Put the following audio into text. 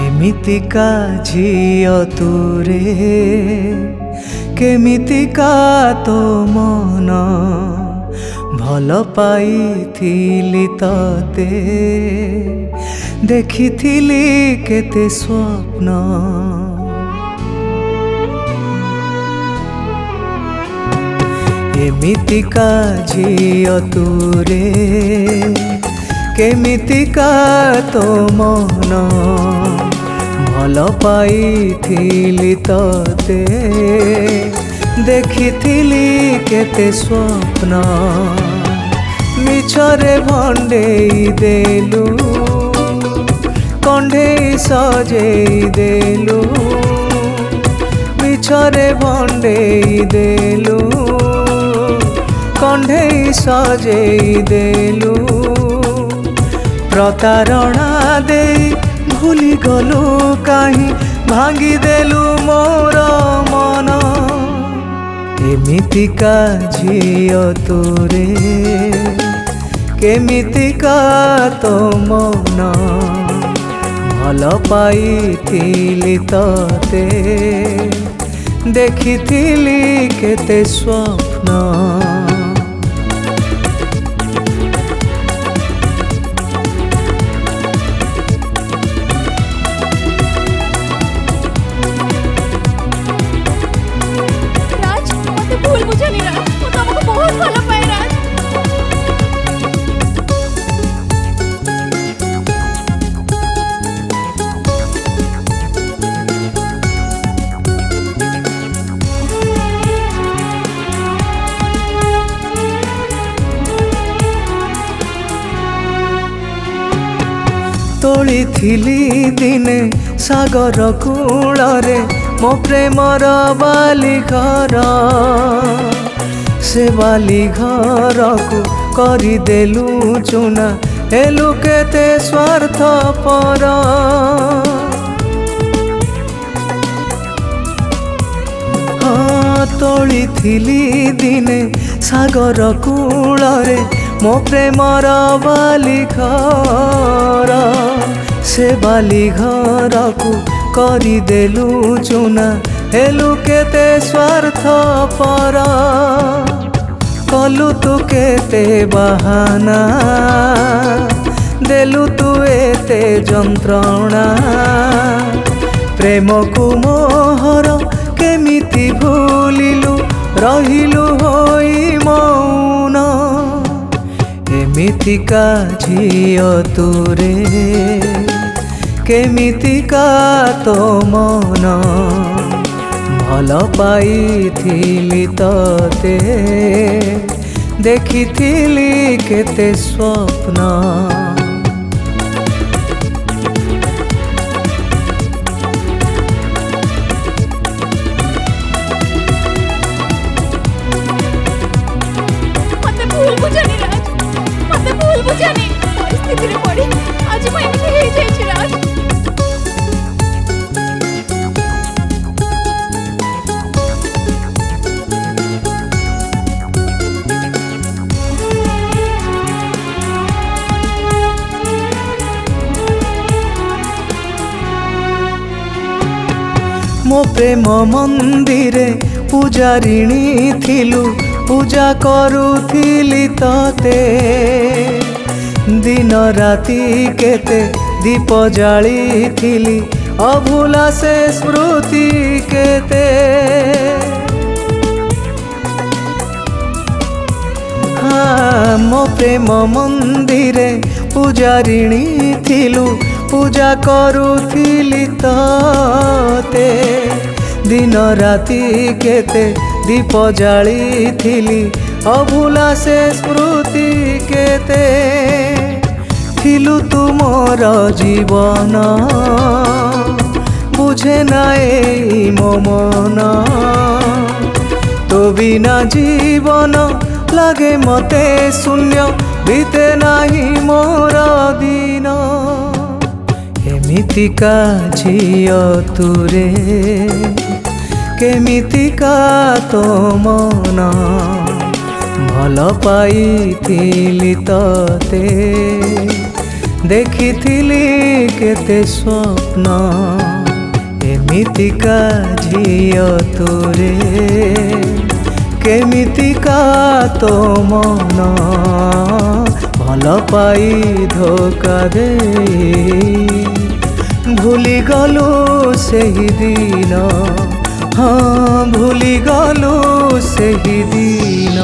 एमितिका झियो तुरे केमितिका तो मन भल पाइथिली तते देखिथिली केते स्वप्न एमितिका झियो तुरे केमितिका तो मन भल पाइथिली तते देखिथिली केते स्वप्न मिछरे भंडेई देलु कंढेई सजेई देलु मिछरे भंडेई देलु कंढेई सजेई देलु प्रतारणा दे भूली गलु कहीं भांगी देलु मोर मन एमितिका झियो तुरे केमितिका तो मन भल पाइथिली तते देखिथिली केते स्वप्न तोली थिली दिने सागर कूल रे मो प्रेमर बाली घर से बाली घर को करदेलु चुना हेलु केते स्वार्थ पर हाँ तोली थिली दिने सागर कूल रे मो प्रेमर बाली घर से बाली घर को करदेलु चुना हेलु केते स्वार्थ पर कलु तू केते बहाना देलु तू एते जंत्रणा प्रेम को मोहर केमिति भूलिलु रहिलु होई मौन एमितिका झियो तुरे केमितिका तो मन भल पाइथिली तते देखिथिली केते स्वप्न परिस्थिति पड़ी आज मैं राज मो प्रेम मंदिरे पूजारिणी थिलु पूजा करुथिली तते दिन राति केते दीप जाली थिली अभूला से स्मृति केते हाँ मो प्रेम मंदिरे पूजारिणी थिलु पूजा करुथिली तते दिन राति केते दीप जाली थिली अभूला से स्मृति केते थिलु तुमर जीवन बुझे नाई मो मन तो बिना जीवन लगे मते शून्य बीते नाही मोर दिन एमितिका झियो तुरे केमितिका तो मन भल पाइथिली तते ଦେଖିଥିଲି କେତେ ସ୍ୱପ୍ନ ଏମିତିକା ଝିଅ ତୋରେ କେମିତିକା ତୋ ମନ ଭଲ ପାଇ ଧୋକା ଦେଇ ଭୁଲି ଗଲୁ ସେହି ଦିନ ହଁ ଭୁଲି ଗଲୁ ସେହି ଦିନ।